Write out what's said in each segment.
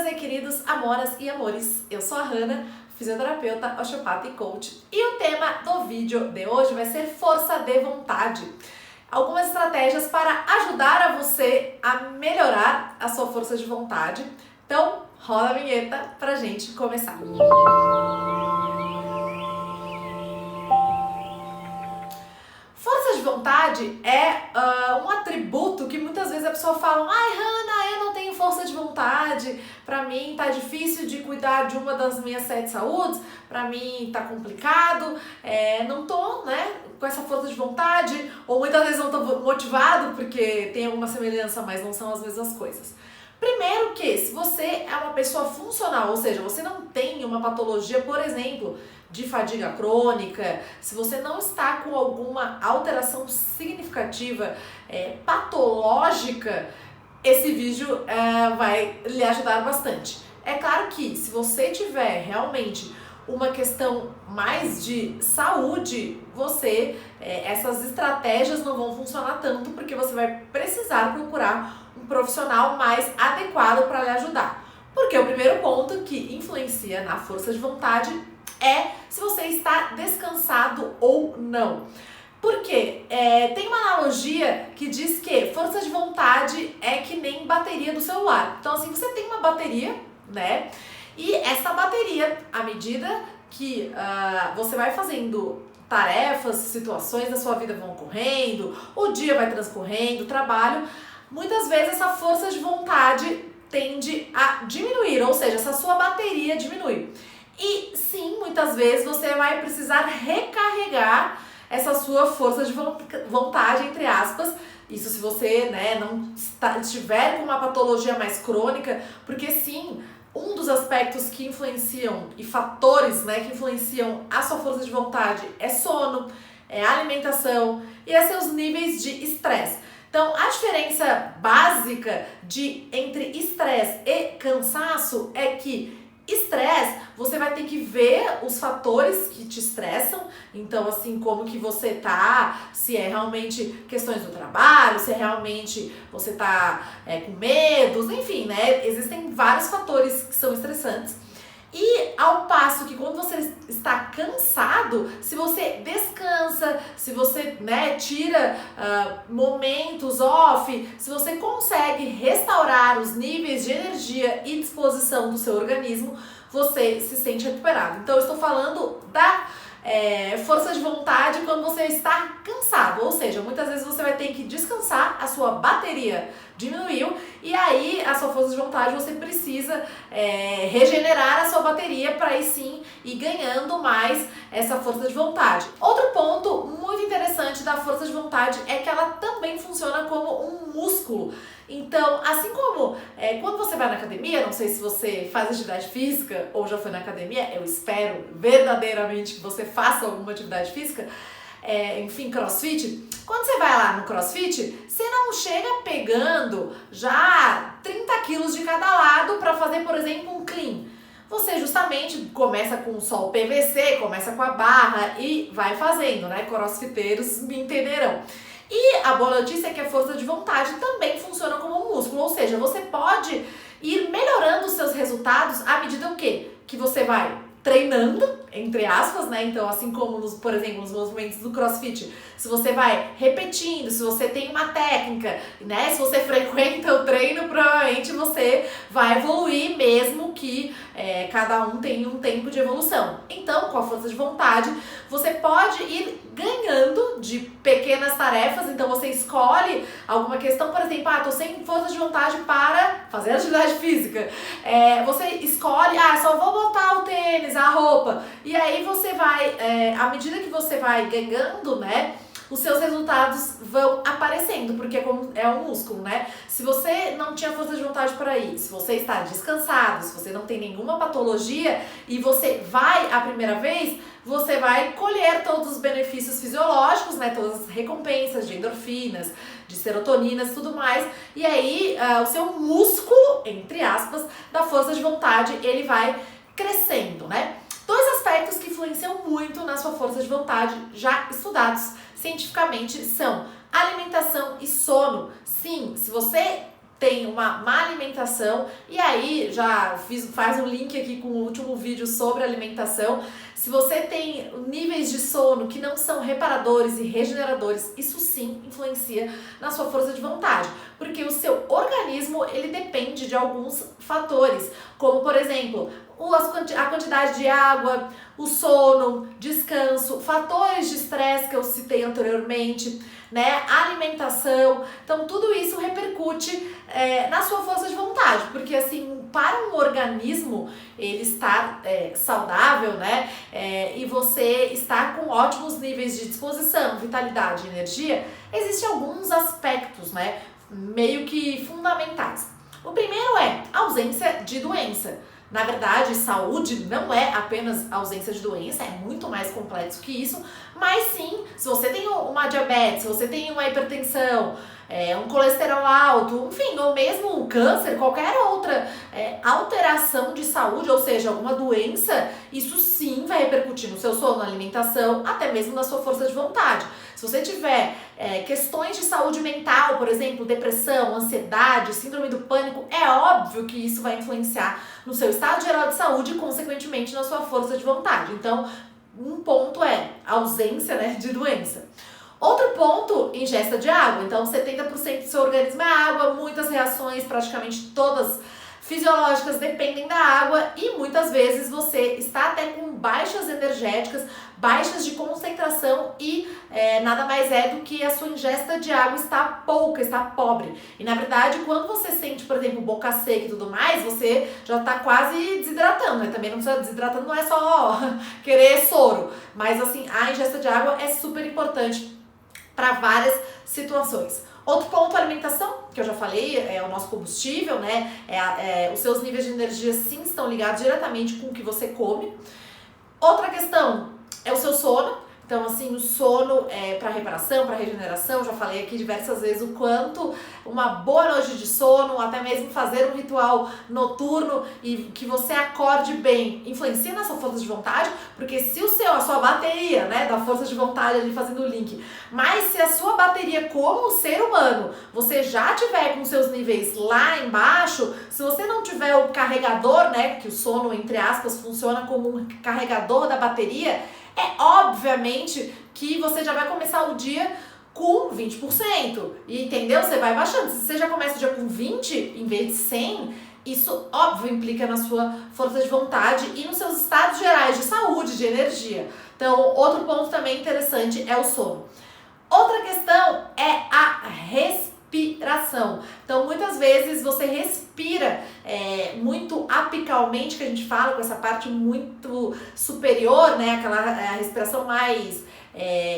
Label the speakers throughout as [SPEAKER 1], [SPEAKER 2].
[SPEAKER 1] queridas e queridos, amoras e amores, eu sou a Hanna, fisioterapeuta, osteopata e coach, e o tema do vídeo de hoje vai ser força de vontade. Algumas estratégias para ajudar a você a melhorar a sua força de vontade. Então, roda a vinheta pra gente começar. Força de vontade é um atributo que muitas vezes a pessoa fala: ai, Hanna, eu não tenho força de vontade, pra mim tá difícil de cuidar de uma das minhas 7 saúdes, pra mim tá complicado, não tô, com essa força de vontade, ou muitas vezes não tô motivado porque tem alguma semelhança, mas não são as mesmas coisas. Primeiro que, se você é uma pessoa funcional, ou seja, você não tem uma patologia, por exemplo, de fadiga crônica, se você não está com alguma alteração significativa, patológica, esse vídeo vai lhe ajudar bastante. É claro que se você tiver realmente uma questão mais de saúde, essas estratégias não vão funcionar tanto, porque você vai precisar procurar um profissional mais adequado para lhe ajudar. Porque o primeiro ponto que influencia na força de vontade é se você está descansado ou não. Porque tem uma analogia que diz que força de vontade é que nem bateria do celular. Então, assim, você tem uma bateria, né? E essa bateria, à medida que você vai fazendo tarefas, situações da sua vida vão ocorrendo, o dia vai transcorrendo, o trabalho, muitas vezes essa força de vontade tende a diminuir, ou seja, essa sua bateria diminui. E sim, muitas vezes você vai precisar recarregar essa sua força de vontade, entre aspas. Isso se você não estiver com uma patologia mais crônica, porque sim, um dos aspectos que influenciam e fatores que influenciam a sua força de vontade é sono, é alimentação e seus níveis de estresse. Então, a diferença básica entre estresse e cansaço é que estresse, você vai ter que ver os fatores que te estressam, então assim, como que você tá, se é realmente questões do trabalho, se é realmente você tá com medos, enfim, existem vários fatores que são estressantes. E ao passo que quando você está cansado, se você descansa, se você tira momentos off, se você consegue restaurar os níveis de energia e disposição do seu organismo, você se sente recuperado. Então eu estou falando da força de vontade quando você está cansado, ou seja, muitas vezes você vai ter que descansar, a sua bateria diminuiu e aí a sua força de vontade você precisa regenerar a sua bateria para aí sim ir ganhando mais essa força de vontade. Outro ponto muito interessante da força de vontade é que ela também funciona como um músculo. Então, assim como quando você vai na academia, não sei se você faz atividade física ou já foi na academia, eu espero verdadeiramente que você faça alguma atividade física, enfim, crossfit. Quando você vai lá no crossfit, você não chega pegando já 30 quilos de cada lado para fazer, por exemplo, um clean. Você justamente começa com só o PVC, começa com a barra e vai fazendo, Crossfiteiros me entenderão. E a boa notícia é que a força de vontade também funciona como um músculo, ou seja, você pode ir melhorando os seus resultados à medida que você vai treinando, entre aspas, Então, assim como, por exemplo, nos movimentos do CrossFit, se você vai repetindo, se você tem uma técnica, se você frequenta o treino, provavelmente você vai evoluir, mesmo que cada um tenha um tempo de evolução. Então, com a força de vontade, você pode ir ganhando de pequenas tarefas. Então, você escolhe alguma questão, por exemplo, tô sem força de vontade para fazer atividade física. Você escolhe, só vou botar o tênis, a roupa. E aí você vai, à medida que você vai ganhando, os seus resultados vão aparecendo, porque é um músculo, Se você não tinha força de vontade para ir, se você está descansado, se você não tem nenhuma patologia e você vai a primeira vez, você vai colher todos os benefícios fisiológicos, todas as recompensas de endorfinas, de serotoninas e tudo mais. E aí, o seu músculo, entre aspas, da força de vontade, ele vai crescendo, Dois aspectos que influenciam muito na sua força de vontade, já estudados cientificamente, são alimentação e sono. Sim, se você tem uma má alimentação, e aí faz um link aqui com o último vídeo sobre alimentação. Se você tem níveis de sono que não são reparadores e regeneradores, isso sim influencia na sua força de vontade, porque o seu organismo ele depende de alguns fatores, como por exemplo a quantidade de água, o sono, descanso, fatores de estresse que eu citei anteriormente, né, alimentação. Então tudo isso repercute na sua força de vontade, porque assim, para um organismo ele estar saudável, né, e você estar com ótimos níveis de disposição, vitalidade e energia, existem alguns aspectos, né, meio que fundamentais. O primeiro é ausência de doença. Na verdade, saúde não é apenas ausência de doença, é muito mais complexo que isso, mas sim, se você tem uma diabetes, se você tem uma hipertensão, um colesterol alto, enfim, ou mesmo um câncer, qualquer outra alteração de saúde, ou seja, alguma doença, isso sim vai repercutir no seu sono, na alimentação, até mesmo na sua força de vontade. Se você tiver questões de saúde mental, por exemplo, depressão, ansiedade, síndrome do pânico, é óbvio que isso vai influenciar no seu estado geral de saúde e, consequentemente, na sua força de vontade. Então, um ponto é ausência, né, de doença. Outro ponto, ingesta de água. Então, 70% do seu organismo é água, muitas reações, praticamente todas fisiológicas, dependem da água, e muitas vezes você está até com baixas energéticas, baixas de concentração e nada mais é do que a sua ingesta de água está pouca, está pobre. E na verdade, quando você sente, por exemplo, boca seca e tudo mais, você já está quase desidratando, né? Também não precisa desidratando, não é só querer soro, mas assim, a ingesta de água é super importante para várias situações. Outro ponto, a alimentação, que eu já falei, é o nosso combustível, né? Os seus níveis de energia sim estão ligados diretamente com o que você come. Outra questão é o seu sono. Então, assim, o sono para reparação, para regeneração, já falei aqui diversas vezes o quanto uma boa noite de sono, até mesmo fazer um ritual noturno e que você acorde bem, influencia na sua força de vontade, porque se a sua bateria, né, da força de vontade ali fazendo o link, mas se a sua bateria como ser humano, você já tiver com seus níveis lá embaixo, se você não tiver o carregador, né, que o sono, entre aspas, funciona como um carregador da bateria, obviamente que você já vai começar o dia com 20%, entendeu? Você vai baixando. Se você já começa o dia com 20 em vez de 100, isso óbvio implica na sua força de vontade e nos seus estados gerais de saúde, de energia. Então, outro ponto também interessante é o sono. Outra questão é a respiração. Então, muitas vezes você respira muito apicalmente, que a gente fala, com essa parte muito superior, né? Aquela respiração mais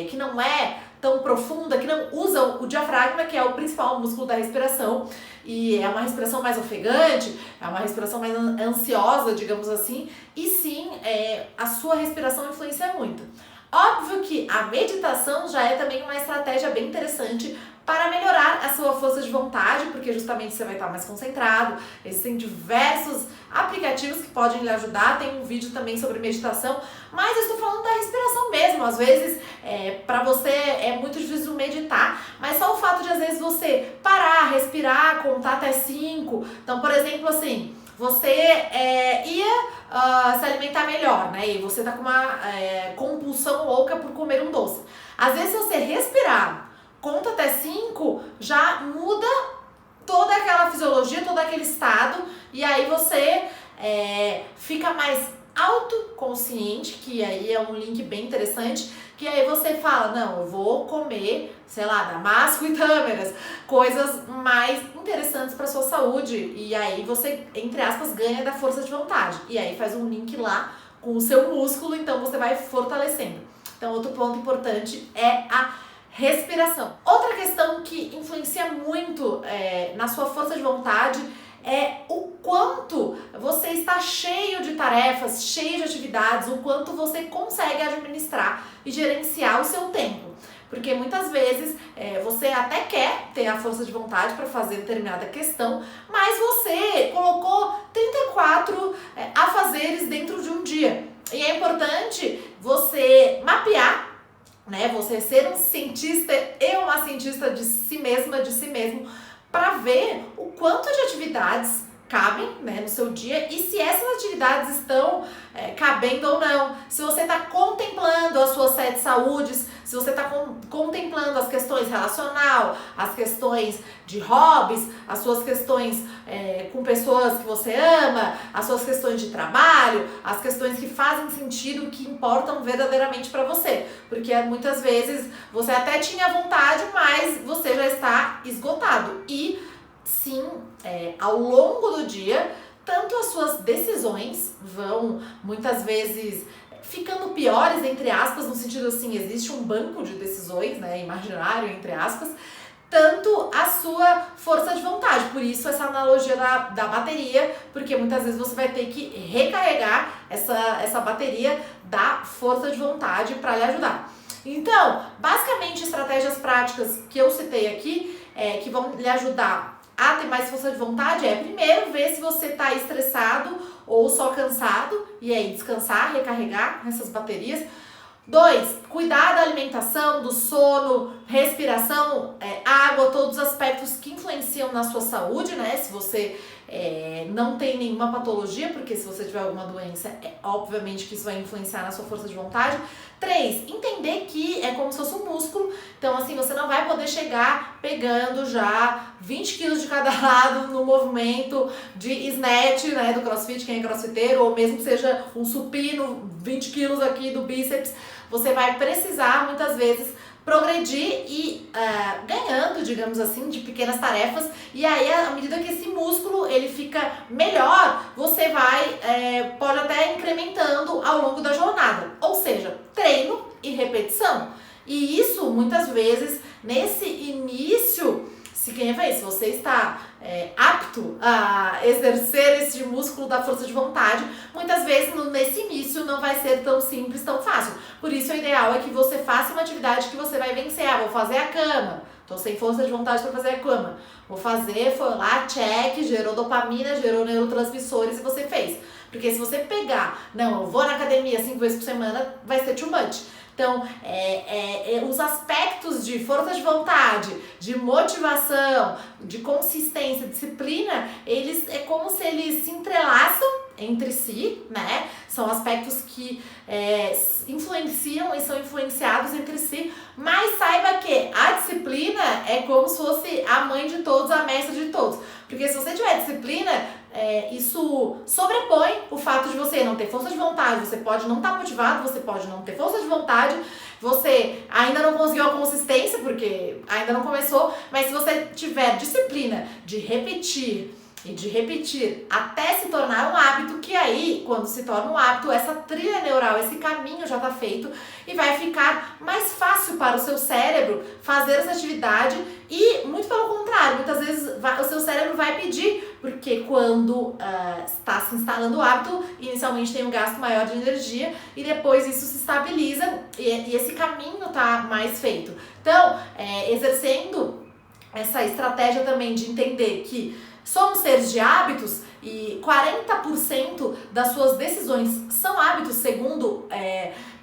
[SPEAKER 1] que não é tão profunda, que não usa o diafragma, que é o principal músculo da respiração, e é uma respiração mais ofegante, é uma respiração mais ansiosa, digamos assim, e sim, a sua respiração influencia muito. Óbvio que a meditação já é também uma estratégia bem interessante para melhorar a sua força de vontade, porque justamente você vai estar mais concentrado. Existem diversos aplicativos que podem lhe ajudar, tem um vídeo também sobre meditação, mas eu estou falando da respiração mesmo. Às vezes, para você é muito difícil meditar, mas só o fato de às vezes você parar, respirar, contar até 5. Então, por exemplo, assim, você ia se alimentar melhor, né? E você tá com uma compulsão louca por comer um doce. Às vezes, se você respirar, conta até 5, já muda toda aquela fisiologia, todo aquele estado, e aí você fica mais autoconsciente, que aí é um link bem interessante, que aí você fala, não, eu vou comer, sei lá, damasco e tâmaras, coisas mais interessantes para sua saúde, e aí você, entre aspas, ganha da força de vontade, e aí faz um link lá com o seu músculo, então você vai fortalecendo. Então, outro ponto importante é a respiração. Outra questão que influencia muito na sua força de vontade é o quanto você está cheio de tarefas, cheio de atividades, o quanto você consegue administrar e gerenciar o seu tempo. Porque muitas vezes você até quer ter a força de vontade para fazer determinada questão, mas você colocou 34 afazeres dentro de um dia. E é importante você mapear, né? Você ser um cientista e uma cientista de si mesma, de si mesmo, para ver o quanto de atividades cabem, né, no seu dia e se essas atividades estão cabendo ou não. Se você está contemplando as suas 7 saúdes, se você está contemplando as questões relacional, as questões de hobbies, as suas questões com pessoas que você ama, as suas questões de trabalho, as questões que fazem sentido, que importam verdadeiramente para você. Porque muitas vezes você até tinha vontade, mas você já está esgotado. E sim, ao longo do dia, tanto as suas decisões vão muitas vezes ficando piores, entre aspas, no sentido assim, existe um banco de decisões, né, imaginário, entre aspas, tanto a sua força de vontade. Por isso essa analogia da bateria, porque muitas vezes você vai ter que recarregar essa bateria da força de vontade para lhe ajudar. Então, basicamente, estratégias práticas que eu citei aqui, que vão lhe ajudar a ter mais força de vontade primeiro, ver se você está estressado ou só cansado, e aí descansar, recarregar essas baterias. 2, cuidar da alimentação, do sono, respiração, água, todos os aspectos que influenciam na sua saúde, né? Se você não tem nenhuma patologia, porque se você tiver alguma doença, obviamente que isso vai influenciar na sua força de vontade. 3, entender que é como se fosse um músculo, então assim, você não vai poder chegar pegando já 20 quilos de cada lado no movimento de snatch, né, do crossfit, quem é crossfiteiro, ou mesmo que seja um supino, 20 quilos aqui do bíceps. Você vai precisar, muitas vezes, progredir e ganhando, digamos assim, de pequenas tarefas. E aí, à medida que esse músculo ele fica melhor, você pode até incrementando ao longo da jornada. Ou seja, treino e repetição. E isso, muitas vezes, nesse início, se você está apto a exercer esse músculo da força de vontade, muitas vezes nesse início não vai ser tão simples, tão fácil. Por isso o ideal é que você faça uma atividade que você vai vencer. Vou fazer a cama, tô sem força de vontade para fazer a cama. Vou fazer, foi lá, check, gerou dopamina, gerou neurotransmissores e você fez. Porque se você pegar, não, eu vou na academia 5 vezes por semana, vai ser too much. Então, os aspectos de força de vontade, de motivação, de consistência, disciplina, é como se eles se entrelaçam entre si, né? São aspectos que influenciam e são influenciados entre si, mas saiba que a disciplina é como se fosse a mãe de todos, a mestra de todos. Porque se você tiver disciplina, isso sobrepõe o fato de você não ter força de vontade, você pode não estar motivado, você pode não ter força de vontade, você ainda não conseguiu a consistência, porque ainda não começou, mas se você tiver disciplina de repetir e de repetir até se tornar um hábito, que aí, quando se torna um hábito, essa trilha neural, esse caminho já está feito e vai ficar mais fácil para o seu cérebro fazer essa atividade e, muito pelo contrário, muitas vezes o seu cérebro vai pedir, porque quando está se instalando o hábito, inicialmente tem um gasto maior de energia e depois isso se estabiliza e esse caminho está mais feito. Então, exercendo essa estratégia também de entender que somos seres de hábitos e 40% das suas decisões são hábitos, segundo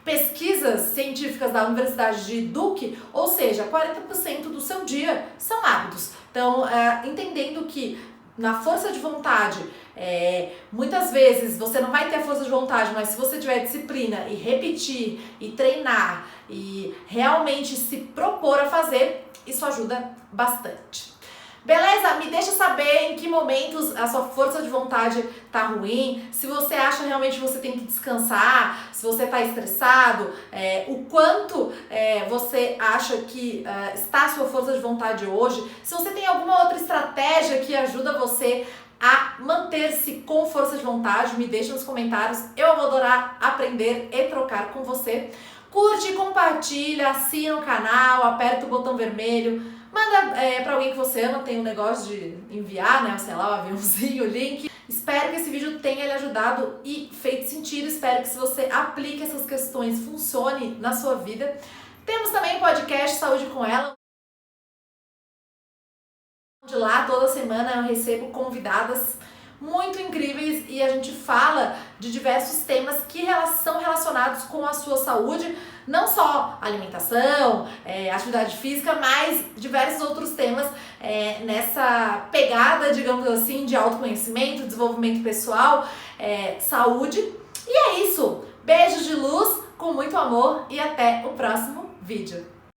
[SPEAKER 1] pesquisas científicas da Universidade de Duke, ou seja, 40% do seu dia são hábitos. Então, entendendo que na força de vontade, muitas vezes você não vai ter a força de vontade, mas se você tiver disciplina e repetir e treinar e realmente se propor a fazer, isso ajuda bastante. Beleza? Me deixa saber em que momentos a sua força de vontade tá ruim, se você acha realmente que você tem que descansar, se você tá estressado, o quanto você acha que está a sua força de vontade hoje, se você tem alguma outra estratégia que ajuda você a manter-se com força de vontade, me deixa nos comentários, eu vou adorar aprender e trocar com você. Curte, compartilha, assina o canal, aperta o botão vermelho, manda para alguém que você ama, tem um negócio de enviar, né, sei lá, o aviãozinho, o link. Espero que esse vídeo tenha lhe ajudado e feito sentido, espero que se você aplique essas questões, funcione na sua vida. Temos também o podcast Saúde com Ela. De lá, toda semana eu recebo convidadas muito incríveis e a gente fala de diversos temas que são relacionados com a sua saúde, não só alimentação, atividade física, mas diversos outros temas nessa pegada, digamos assim, de autoconhecimento, desenvolvimento pessoal, saúde. E é isso. Beijos de luz, com muito amor e até o próximo vídeo.